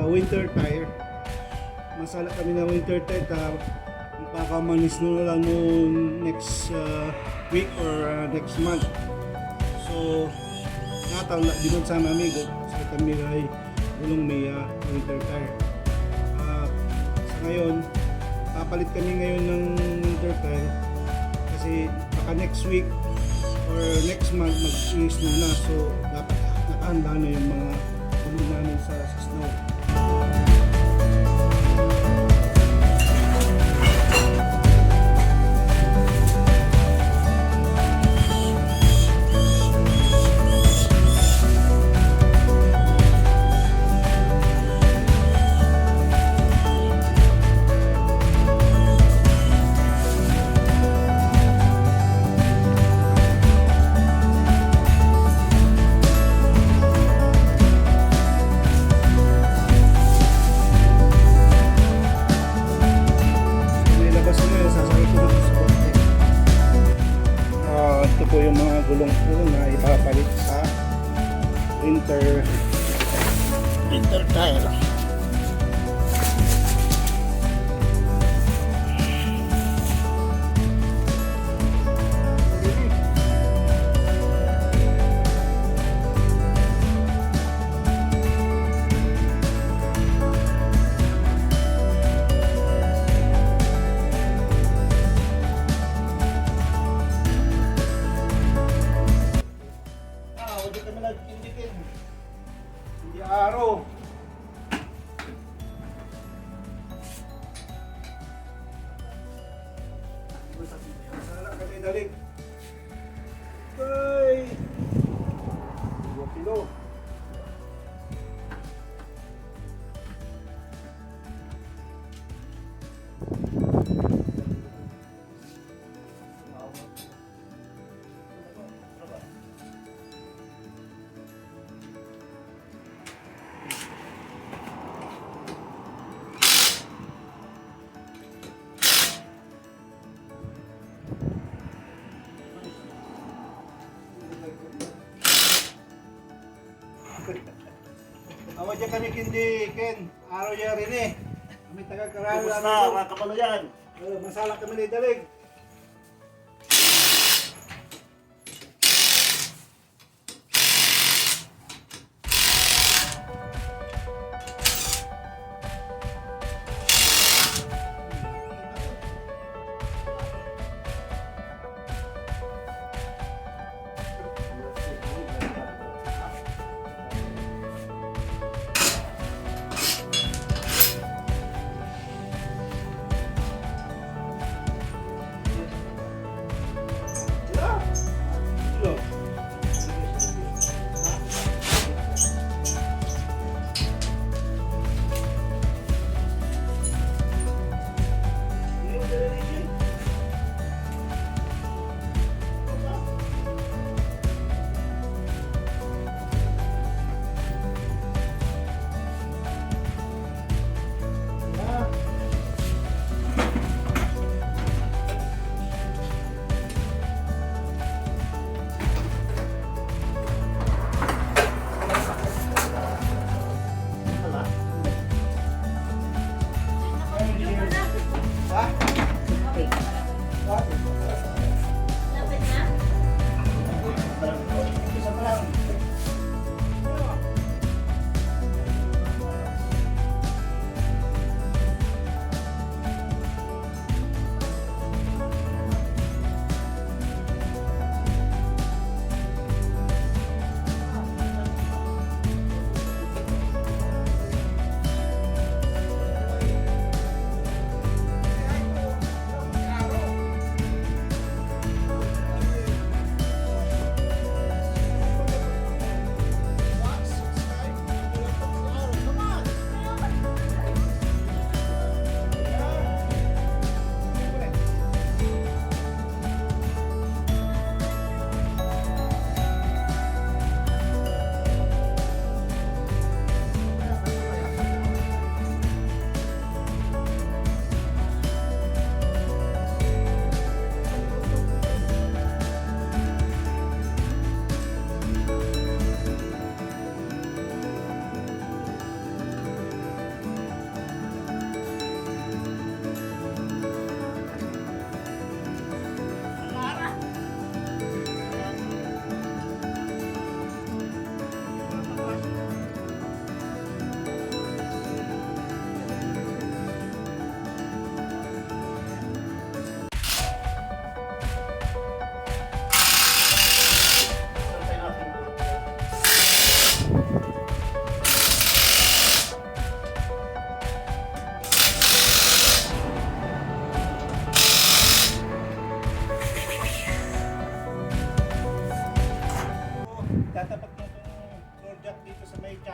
winter tire. Masala kami ng winter tire. Baka manis na lang noon next week or next month. So, natawala din sa amigo. So, kami ay ulong may winter tire. Sa ngayon, papalit kami ngayon ng winter tire kasi baka next week or next month mag-snow na. So, dapat nakahanda na yung mga ulo namin sa snow. Ito po yung mga gulong po na ipapalit sa winter tire. Hindi araw. Masala kami dalig. Bye! 2 kilo. Awa dyan kami kindi, Ken. Araw dyan rin eh. Kami taga-karalo. Kumusta mga kapalo yan? Masala kami ni dalig.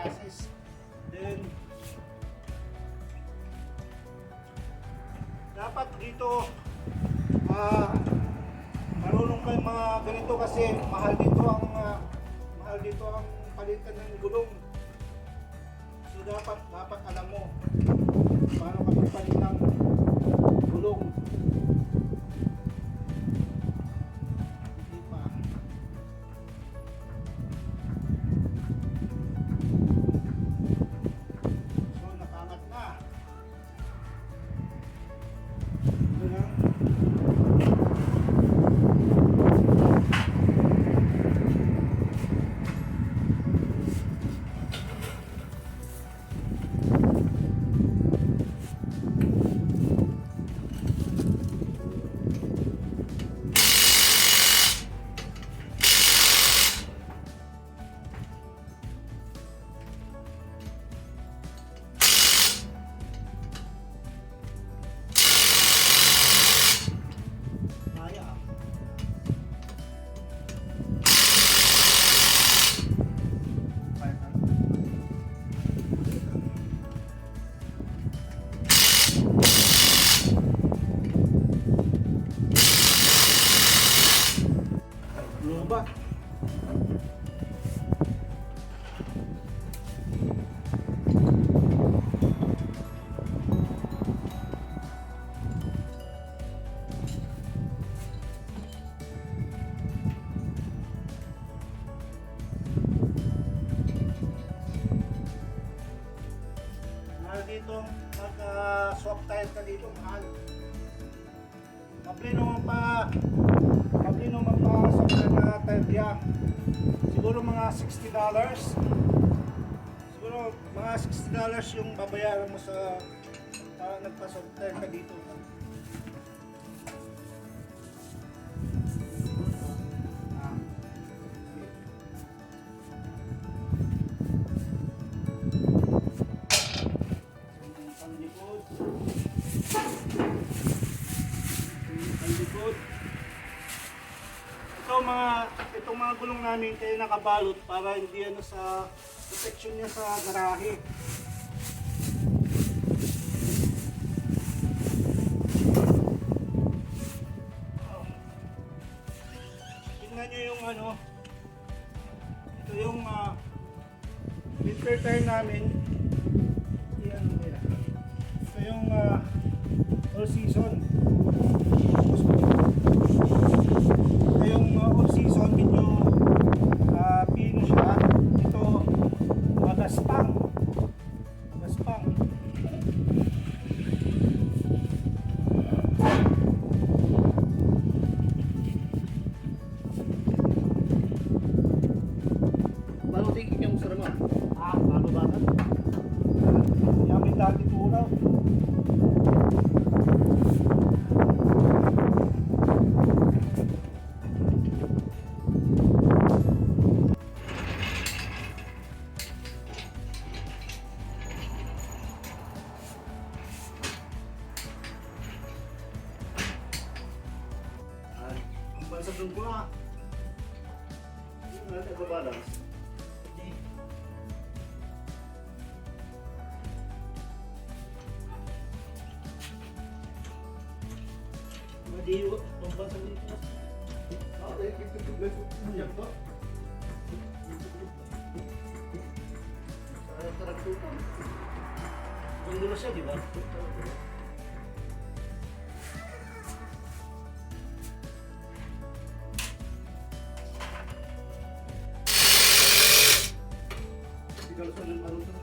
chassis. Then, dapat dito, marunong kayo mga ganito kasi mahal dito ang palitan ng gulong. So dapat alam mo paano ka magpalit ng gulong. Hindi pa. So nakaangat na. Ito na. Kaya. Luba. Mahal dito, mag-swap tire ka dito, mahal. Mabli naman pa swap ka na tire diya. Siguro mga $60. Siguro mga $60 yung babayaran mo sa nagpa-swap tire ka dito. Likod. Itong mga gulong namin kaya nakabalot para hindi sa protection niya sa garahe. Tingnan nyo yung ito yung winter tire namin. Ito yung all season. Yung all season medyo pino siya. Ito magaspang. Paano tingin yung sarama? Paano ba? Yamin dati turaw. Bansa doon ko na. Ano nagbabalance? Madiwa, pambansa dito. Yan ba? Sarap tuto. Gundo na siya, di ba? Sigalusan ng parusa.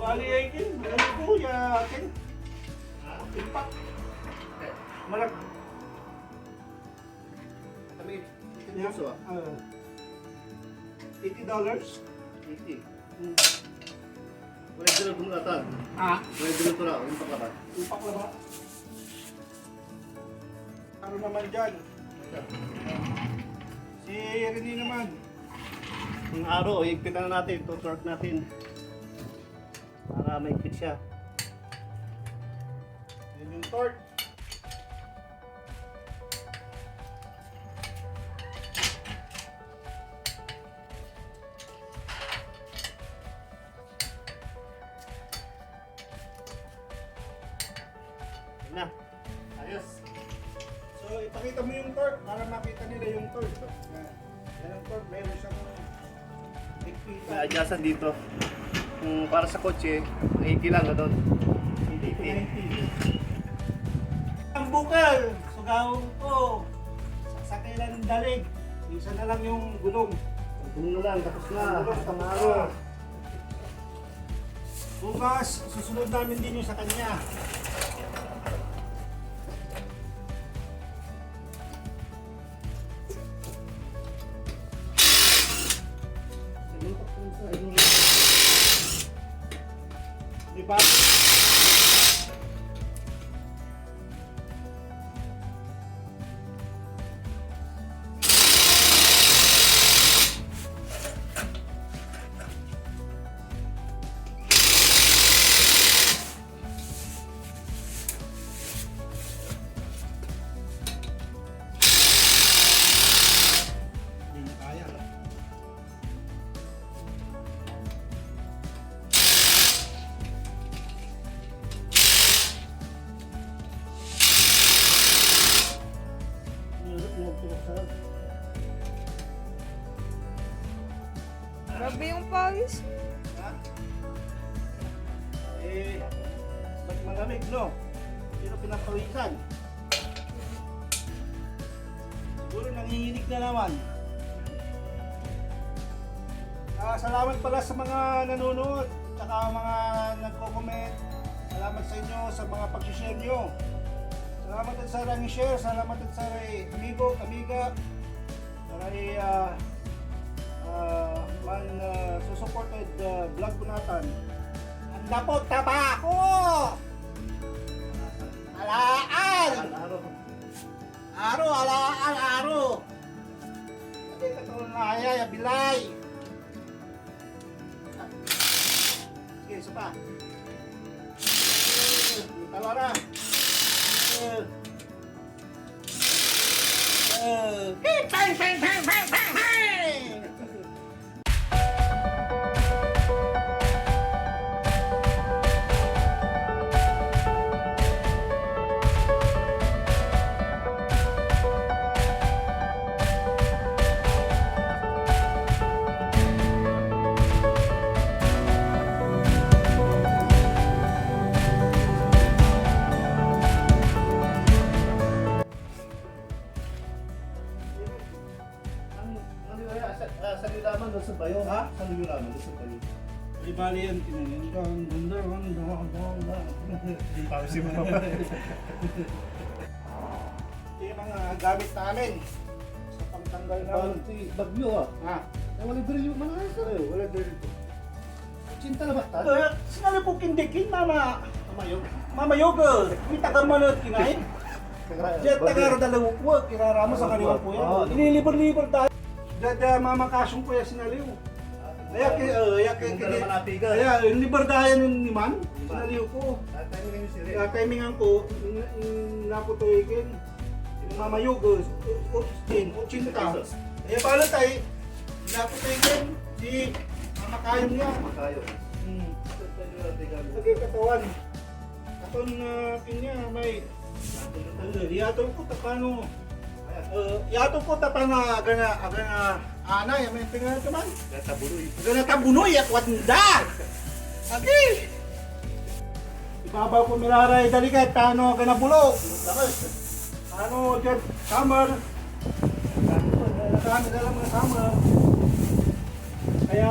Bali ay kin, ano ko ya kin? Impact. Malak. Kami, Yeah. ito $80. 80. Wala dito gumulatan. Wala dito ito lang, yung paklabat. Impact na ba? Ano naman dyan? Si Rene naman. Ang araw, higpitan na natin, ito torque natin. para maigpit siya. Yan yung torque. Yan na. Ayos. So, ipakita mo yung torque para makita nila yung torque. Yan. Yan ang torque. Meron siyang May higpitan. adjustan dito. Kung para sa kotse, 80 lang doon. 80. Ang bukal, sugawin ko. Sakay lang ng dalig. Isa na lang yung gulong. Gulong na lang, tapos na. Gulong, tapos Tamaro. na. Bukas, susunod namin din yung sa kanya. Di ba? Hindi na kaya. Grabe yung pawis. Ha? Eh, ba't malamig, no? Sino pinapawisan? Siguro nanginginig na naman. Salamat pala sa mga nanonood, tsaka mga nagko-comment. Salamat sa inyo sa mga pag-share nyo. Salamat din sa rang share, salamat din sa amigo, amiga, sa supported vlog ko natin. Ang dapot taba ako! Alaan! Aro, alaan, aro! Hindi ka ito na ayay, bilay! Sige, isa pa. Talora! Bang, bang, bang, bang, bang, bang! Sa nilaman doon sa bayo, Ha? Sa nilaman doon sa bayo. Di bali yan, tinanin ka, ang ganda, Hindi pa kasi mo. Ito yung mga gamit namin sa pangtanggal Parang ng... si Bagyo ah. Ha? Eh, wala drill yung mga sa kayo. Wala drill ito. Cinta na ba? Sinali po kindikin, mama. Mamayog. Mama Yoga, may taga-manot kinain. Diyan taga dalawang po, kirarama sa kanilang po yan. Inilibor-libor tayo. Dada mama kasyong po yan sinaliw. Kaya yung liberdayan yung niman, sinaliw ko. Kaya timingan ko, naputuigin. Yung Mama Yoga, 80. Kaya pala tayo, naputuigin si Mama Kayong niya. Makayo. Lagi katawan. Katon pinya may iatol ko tapano. Iatol ko tapana agana anay may pingan man. Tabuloy. Agana tabunoy at wanda. Agi. Ibabaw ko milaray dalikat tano agana bulog. Ano dyan summer. Kami dalam mga summer. Kaya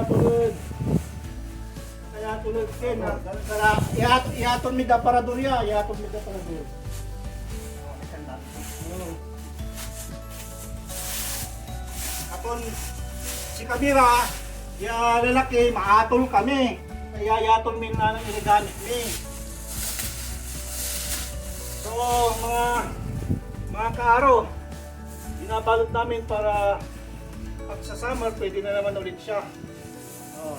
tulad ken iaton mi da paradorya, iaton mi da parador. Kapon si Kabira, ya lalaki maatol kami. Kaya iaton mi na nang iligamit mi. So mga kaaro, binabalot namin para pag sa summer pwede na naman ulit siya. Oh.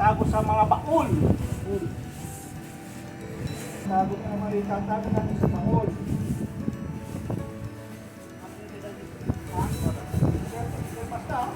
Tago sa mga bakul. Tago ka naman, itatago natin sa bakul. Basta.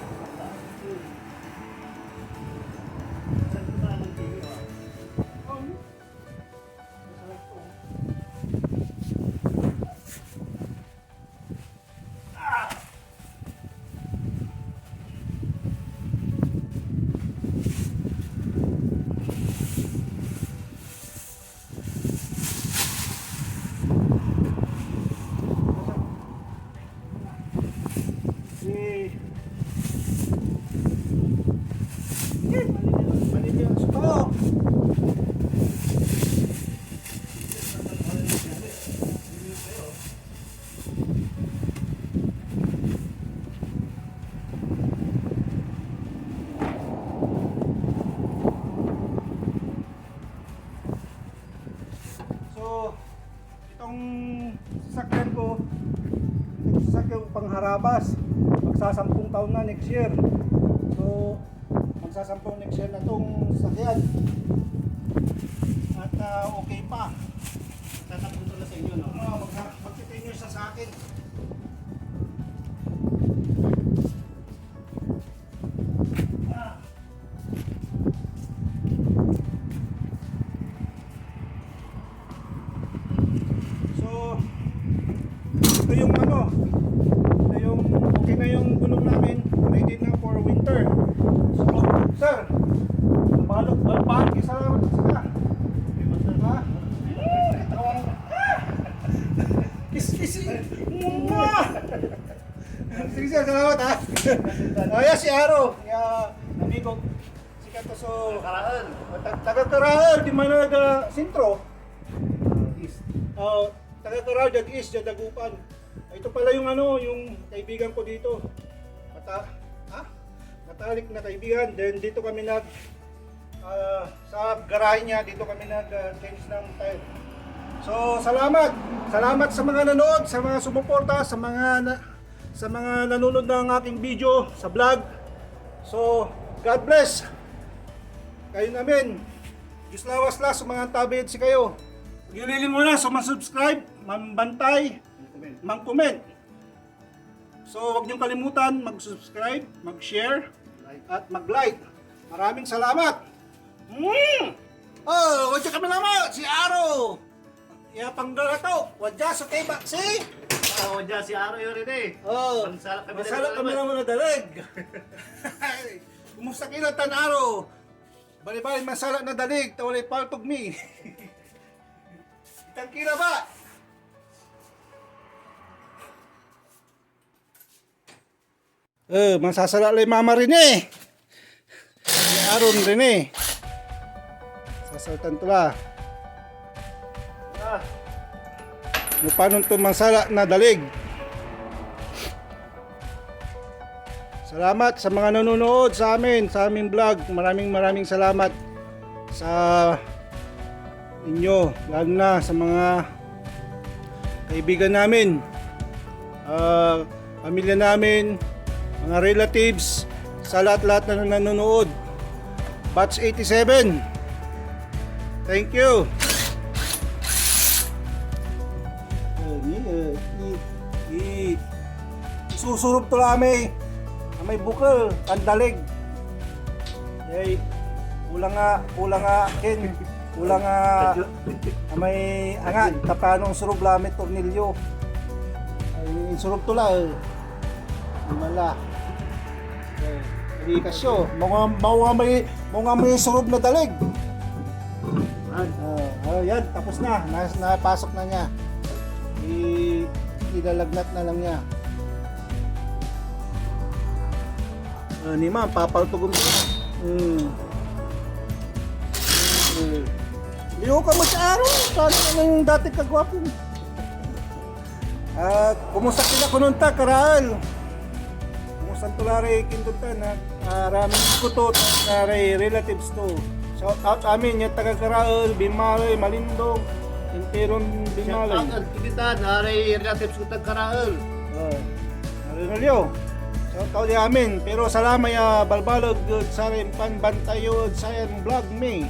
So, itong sasakyan ko, itong sasakyan ko pangharabas, magsasampung taon na next year. So, magsasampung next year na itong sasakyan. At okay pa. Tatapos na sa inyo, no? Magtitinyo siya sa akin. So, ito yung ano, ito yung okay na yung gulong namin, ready na for winter. So, sir, balok, isa lang sila. Ha? Kiss. Sige sir, salamat ha. Ayan si Aro, amigo. Sikat to so, Karaan. taga-Karaal, di man sintro. Taga-Karaal, East, Dagupan. Ito pala yung ano, yung kaibigan ko dito. Matalik na kaibigan. Then dito kami sa garahe niya, dito kami change ng tire. So, salamat. Salamat sa mga nanood, sa mga sumuporta, sa mga nanonood ng aking video sa vlog. So, God bless. Kayo namin. Diyos lawas la, sumangantabid si kayo. Gililin mo na, subscribe, mambantay, mang-comment. So, huwag niyong kalimutan mag-subscribe, mag-share, at mag-like. Maraming salamat. Oh, wadya kami naman, si Aro. Pangdara to, wadya sa kay Baxi. Oo, dyan si Aro yun rin eh. Oh, Mansalak kami naman na dalig. Kumusta kila tan Aro? Bali-bali masalak na dalig, tawalay paltog mi. Itang kira ba? Masasala lay mama rin eh. Si Aron rin eh. Sasaltan tula. Paano ito masala na dalig? Salamat sa mga nanonood sa aming vlog. Maraming salamat sa inyo, lalo na sa mga kaibigan namin, pamilya namin, mga relatives, sa lahat na nanonood. Batch 87. Thank you. Isusurog to lami. May bukal, kandalig. Ay, kulang nga kin. Kulang nga may angat tapanong surog lami tornilyo. Ay surog to la. Mala. Di kasyo, mga may surog na dalig. Yan, tapos na. Napasok na niya. Ilalagnat na lang niya. Ni ma'am, papaltugom ko. Liho ka mo sa araw. Paano na yung dati kagwapo? Kumusta kila kununta, Karaal? Kumusta tulari kintunta na raming kutot na relatives to. Shout out amin yung taga Karaal, Bimalay, Malindong, Interon Bimalay. Shout out kita, naray relatives ko tag Karaal. Narinolyo. Tao di amin. Pero salamat ya balbalog gud sa rin panbantayod sa yan vlog me.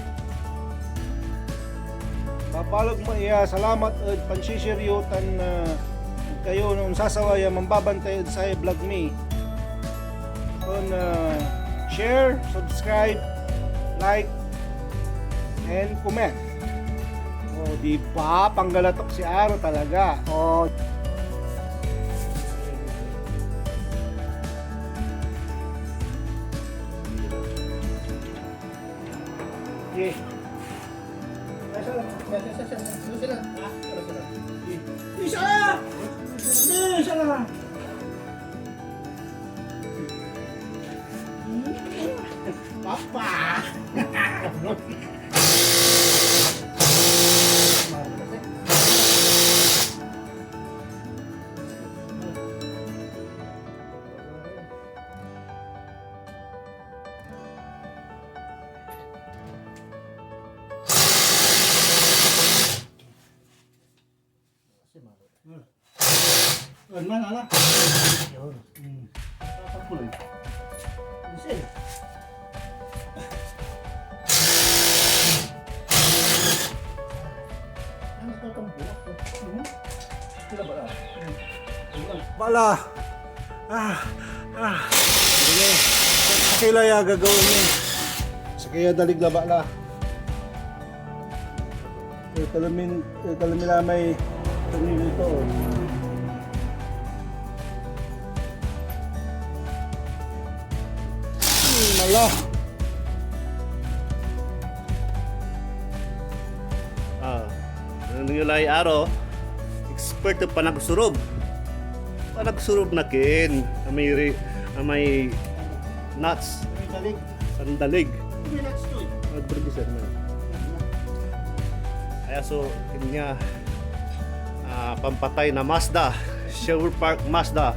Babalog mo iya salamat at pansisiryutan na kayo nung sasawaya mambabantayod sa yan vlog me. Kung share, subscribe, like, and comment. O di ba panggalatok si Aro talaga. O okay. Isa na! Isa na! Papa! Man, ala. Yun. Papuloy. Kasi. Ano ka tong buwak? Sila ba? Bala. Sige. Sakila ya gagawin niya. Sakaya dalig la bala. Kalamila may tumili ito. Malah. Nilay Aro, expert ng panagsurob. Panagsurob na kin, may nuts, Dalig. sandalig. May nuts to. Nagproducer na. Kaya so, kanya pampatay na Mazda, Sherwood Park Mazda.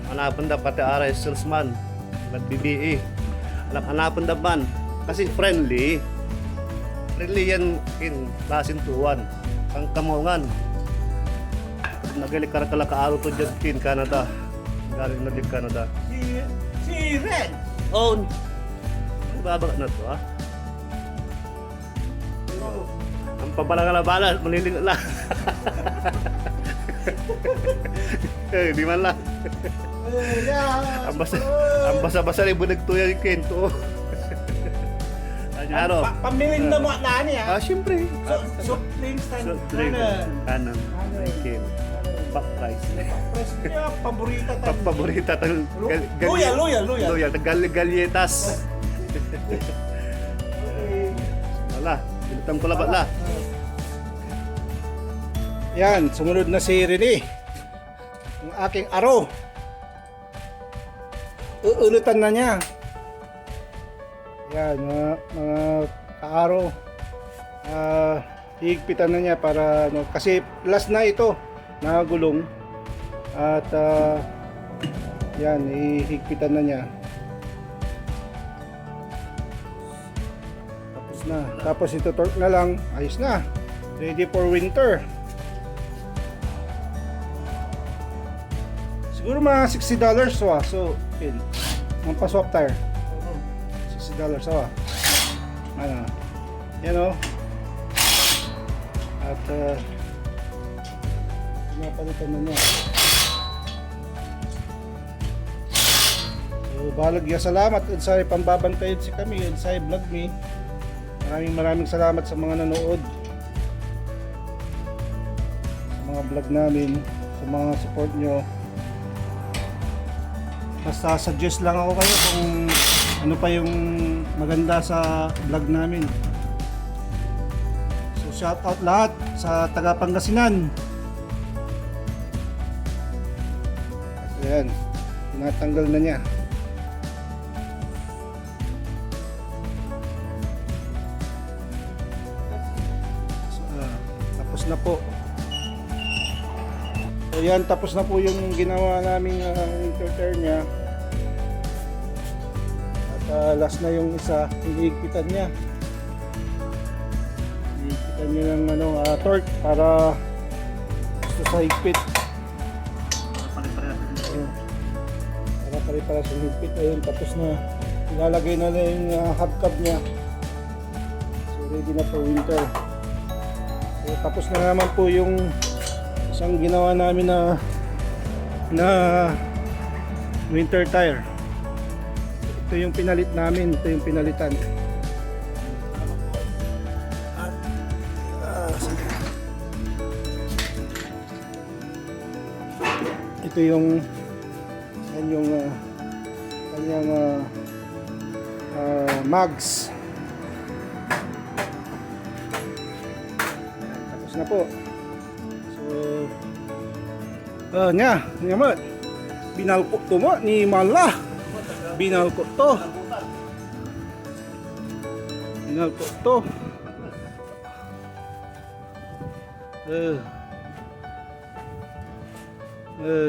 Hanapan da pati aray salesman, nag-BBE. Hanapan da man, kasi friendly. Friendly yan in klasin tuwan. Ang kamongan. Nagalik ka kaaro to dyan kin Canada. Galing na din Canada. Si Red. Oh, babaga na to ha. Ang pabalala-bala, maliling lang. Di man lang. Ang basa-basa rin bunag tuya yung kento. Ano? Pamilin na mo na niya. Siyempre. Soft drinks and Kanan. Kin. Back rice. Press niya, paborita tayo. Paborita tang Luya. Galyetas. Wala. Pinutang ko labat la. Yan, sumunod na si Rene. Ang aking aro. Uulutan na niya. Yan, mga kaaro. Higpitan na niya para kasi last na ito nakagulong at yan, ihigpitan na niya. Tapos ito torque na lang, ayos na, ready for winter. Siguro mga $60 so pin ang pa-swap tire. $60 ano yan o. At pinapalitan na niya. So balagya salamat sa pambabantayod si kami sa vlog me. Maraming salamat sa mga nanood sa mga vlog namin, sa mga support nyo. Basta suggest lang ako kayo kung ano pa yung maganda sa vlog namin. So shout out lahat sa taga Pangasinan. Ayan, tinatanggal na niya. So, tapos na po. So yan, tapos na po yung ginawa naming interter niya. At last na yung isa, hihigpitan niya. Hihigpitan niya ng torque para gusto sa higpit. Para reparasyon higpit. Ayun, tapos na. Ilalagay na lang yung hubcap niya. So ready na for winter. So tapos na naman po yung isang ginawa namin na winter tire. Ito yung pinalit namin, ito yung pinalitan. Ito yung kanyang mags. Tapos na po. So nga binalko to mo ni Mala. Binalko to.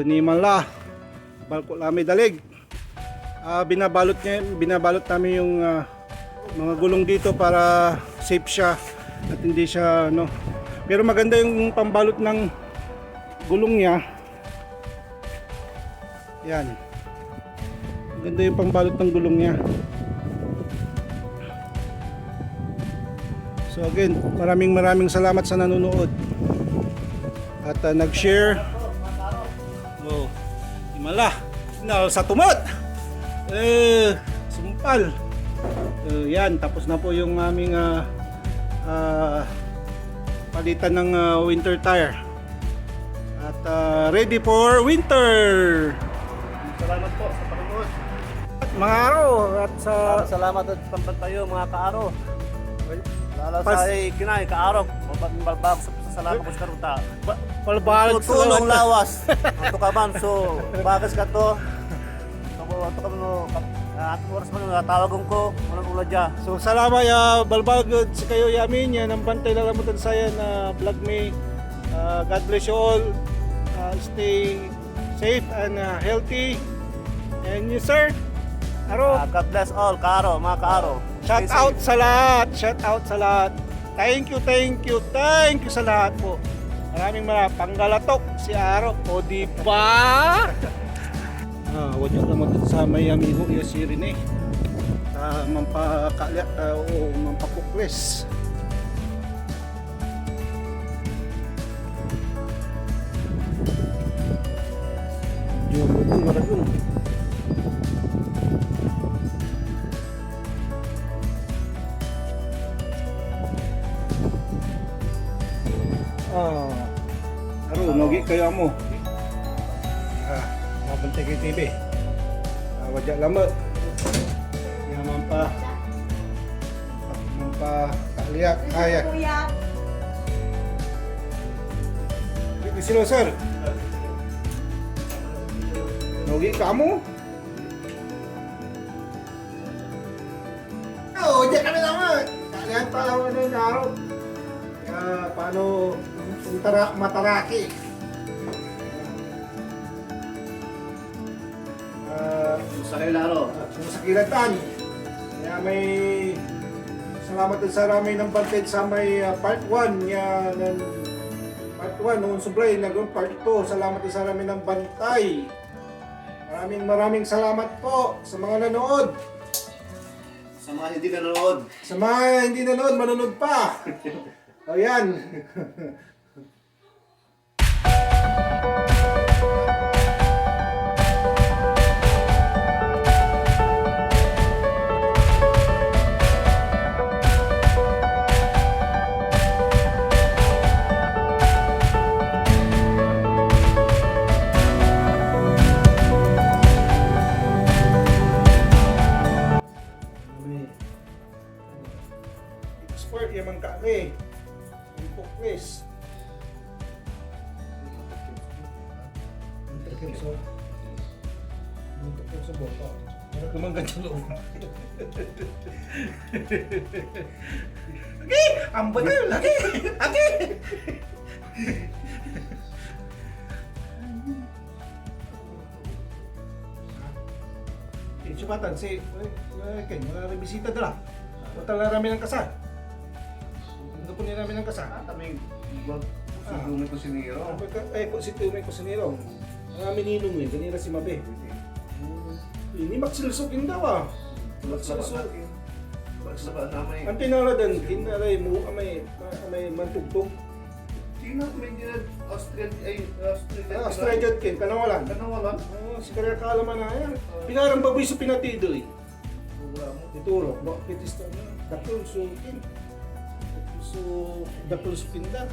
Ni Mala. Balko lami dalig. Binabalot namin yung mga gulong dito para safe siya at hindi siya pero maganda yung pambalot ng gulong niya. Yan. Maganda yung pambalot ng gulong niya. So again, maraming salamat sa nanonood at nag-share. Himala sa tumot. Sumpal. Yan, tapos na po yung aming palitan ng winter tire. At ready for winter. Salamat po sa panonood. Mga araw at sa Salamat at pambantayo mga kaaro. Lalo sa kinay kaaro, balbag sa salamat po sa karuta. palbalag Tulong lawas. Ato ka man so bagas ka to. Ato ka no atong oras man tawagong ko walang ulad ya. So salamat ya balbagod sa kayo yamin yan ang bantay lalamutan saya na vlog me. God bless you all. Stay safe and healthy. And you sir, Aro, God bless all kaaro, mga kaaro. shout out sa lahat. Shout out sa lahat. Thank you sa lahat po. Maraming panggalatok si Aro. O di ba? Huwag nyo naman dito sa may amigo yung si Rene. Mampakalyak o mampapukles. Yung maradun. Aro, nogi kayo mo. Mabantay kay TV. Wajak lambat. Yang mampa lihat kaya. Di sini sir. Nogi kamu? Oh, wajak kami lama. Kalian tahu ano yung araw. Paano mataraki. Sa laro. Sa kilatan. Kaya may salamat din sa rami ng bantay sa may part 1 niya ng part 1 noong sublay nagawin part 2. Salamat din sa rami ng bantay. Maraming salamat po sa mga nanood. Sa mga hindi nanonood. Sa mga hindi nanood, manonood pa. O yan. Expert yung mga kake. Yung puklis. Muntok sa bota. Harap naman ganyan loob. Lagi! Amba na yun! Lagi! Lagi! Sumatan si Ken, mga bisita dala. Total na rami ng kasal. Ano po niya namin ng kasal? Taming Sugumi ko si Nero. Ay po si Tumay Kusinero. Ang amin ninong yun, kanina si Mabe. Ini magsilsukin daw ah. Magsilsukin. Magsaba na may... Ang tinaradan, kinaray mo, may mantugtog. Sino may ginag Australian ay Australian. Australian kin, kanawalan. Kanawalan. Si Karya Kalaman na yan. Pinarang baboy sa pinatido eh. Wala mo. Ituro, bakit ito na? Dakul sukin. So, dakul supinda.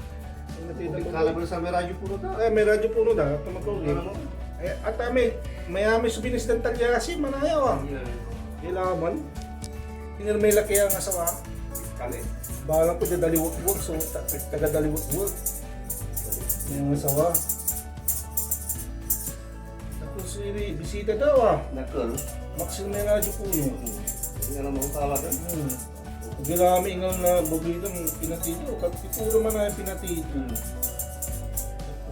Kala mo sa may radyo puro ta. Ay, may radyo puno da. Tumatawag Ano mo? eh. At may subinis ng talyasi, manayaw ah. Kailangan. May laki ang asawa. Kali. Balang ko dadaliwag-wag, so taga-daliwag-wag. Yung asawa. Tapos bisita daw ah. Nakal. Maximum may radyo puno. Hindi na mo talaga. Gilami ingal na babilong pinatido. Puro man na yung pinatido.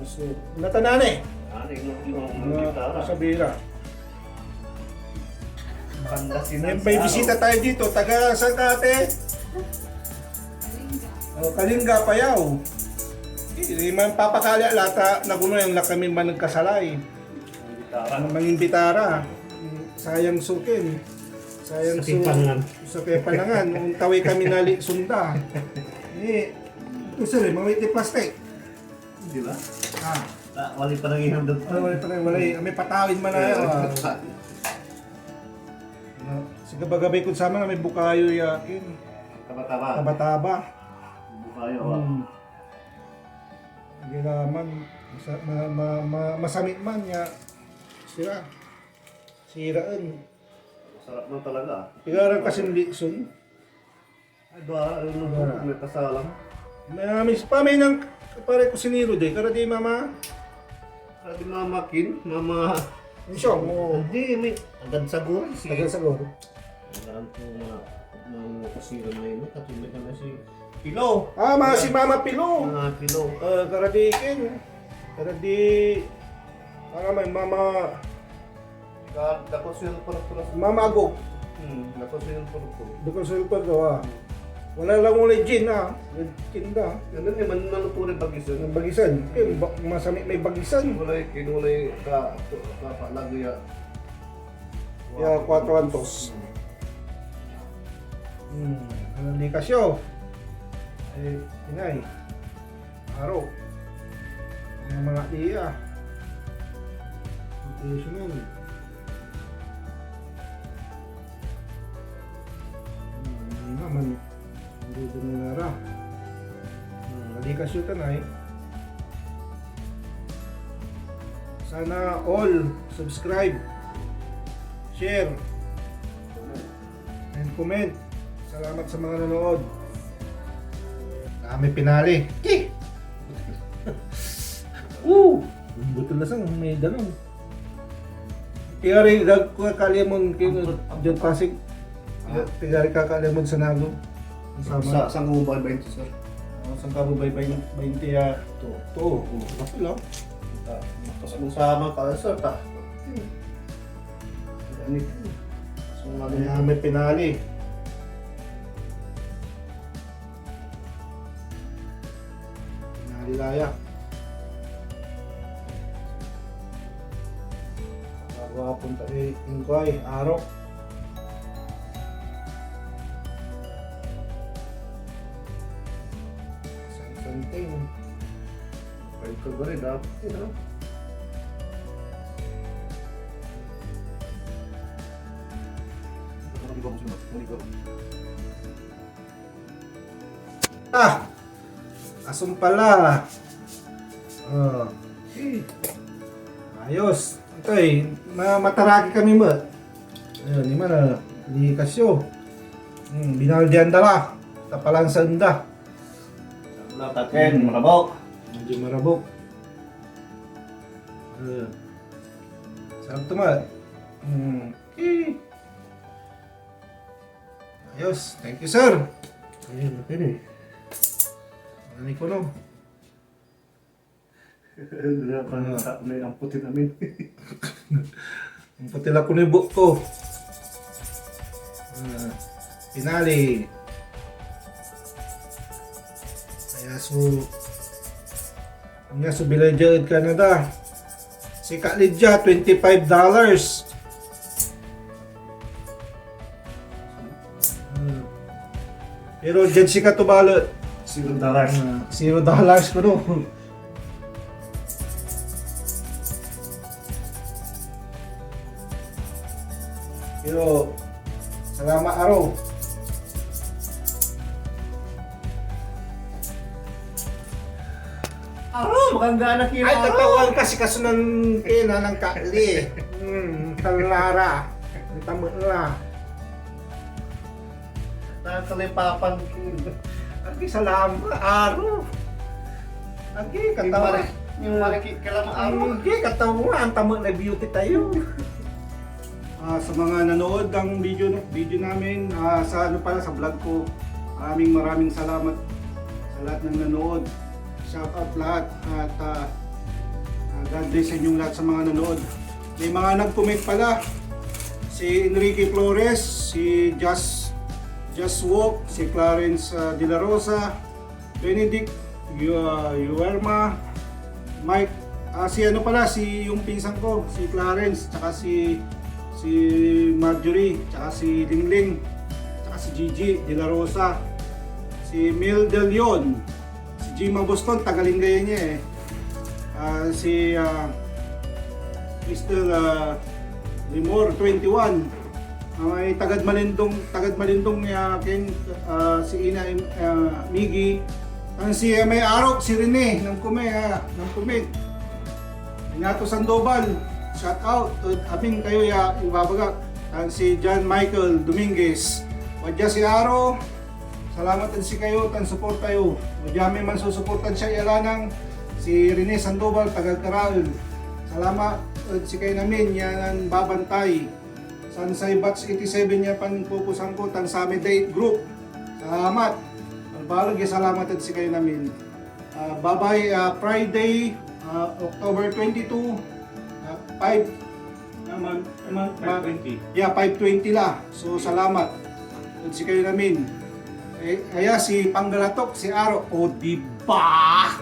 So, natanan eh. Ano yung Mga gitara? sabira. Banda sinan. May bisita tayo dito. Taga saan ka ate? Kalinga Payaw. Hindi man papakali lata naguno yung kami man nagkasalay. Gitara. Mangin bitara. Sayang sukin. Sayang Sa Kepanangan. Sa Kepanangan. Nung taway kami nali sunda. Ito sir, mawiti plastic. Di ba? Ah. Wali pa nang iham doon. Wala. May patawin man na yun. Sige bagabay kung sama na may bukayo yakin. Taba-taba. Taba-taba. Bukayo. Gilaman. Masamit man ya. Siraan. Sarap mo talaga. Pigarang kasing likson. Ay, doa, may kasalang. May nang pare ko siniro de. Kara di mama. Kaya di mamakin, mama... Insyong mo. Hindi, may agad sagur. Tagal sagor. Ang po mga kasiran na yun. Katulad na si Pilo. Si Mama Pilo. Pilo. Kara di kin. Kara di. May mama. Tapos yun puro-puro. Mama Agog. Tapos yun puro-puro. Dukong sulpad gawa. Wala lang ulit gin ha. Gin da. Ganun yung manutunin bagisan. Ang bagisan. Masami may bagisan. Kinulay kapalago ya. Ya, 4 antos. Ang likasyo. Inay. Araw. Mga iya. Nutritional. Hindi naman. Hindi doon na nara. Likasyo tanay. Sana all subscribe, share, and comment. Salamat sa mga nanood. Kami pinali. Buto na sang may ganun. Tigari kakalimon kino John Pasig. Tigari kakalimon sa Nago. Sa Sangubay 20 sir. Sang kabubay 20 ya. To. Kapil lang. Tapos kung sama ka sir ta. Ganito. So May pinali. Pinalilaya. Bago punta Inquay, Araw. Santing. Pwede ka ba rin dapat yun. Asong pala. Ayos. Ito mataraki kami ba? Ayun, di mana. Di kasyo. Binaldian dala. Tapalan sanda. Taken, marabok. Medyo marabok. Sarap tumat. Ayos. Thank you, sir. Ayun, okay. Ano ko no? May amputin namin. Ang patila ko na yung buhok ko. Pinali. Kaya so bilay dyan Canada. Si Kalidja, $25. Pero Jessica Tubalo, $0. $0 ko no. Pero, salamat araw. Maganda na kayo. Ay, katawan kasi kasunan kina ng kakli. Talara. Ang tamala. Nakakalipapan. Agi, salamat araw. Agi, katawan. Yung marikit ka lang araw. Agi, katawan. Ang tama na beauty tayo. Sa mga nanood ng video namin, sa ano pala, sa vlog ko, maraming salamat sa lahat ng nanood. Shout out lahat at God bless sa inyong lahat sa mga nanood. May mga nag-comment pala, si Enrique Flores, si Just Walk, si Clarence De La Rosa, Benedict Yuerma, Mike, si ano pala, si yung pinsan ko, si Clarence, tsaka si Marjorie, tsaka si Lingling, tsaka si Gigi De La Rosa, si Mil De Leon, si Jima Boston, tagalingaya niya eh. Si Mr. Limor 21, may tagad malindong niya si Ina Migi, ang si may araw si Rene ng Kume, Inato Sandoval, shout out aming kayo ya ibabagak, ang si John Michael Dominguez, wadya si Aro, salamat din si kayo tan support tayo, wadya may man susuportan siya yalanang si Rene Sandoval taga-Caral, salamat si kayo namin yan babantay Sansay Batch 87 niya panpupusan ko tan sa Date Group, salamat albalog ya salamat din si kayo namin. Bye-bye, Friday, October 22, 5:20. Yeah, 5:20 la. So salamat. At si kayo namin. Kaya si Panggalatok, si Aro, o diba?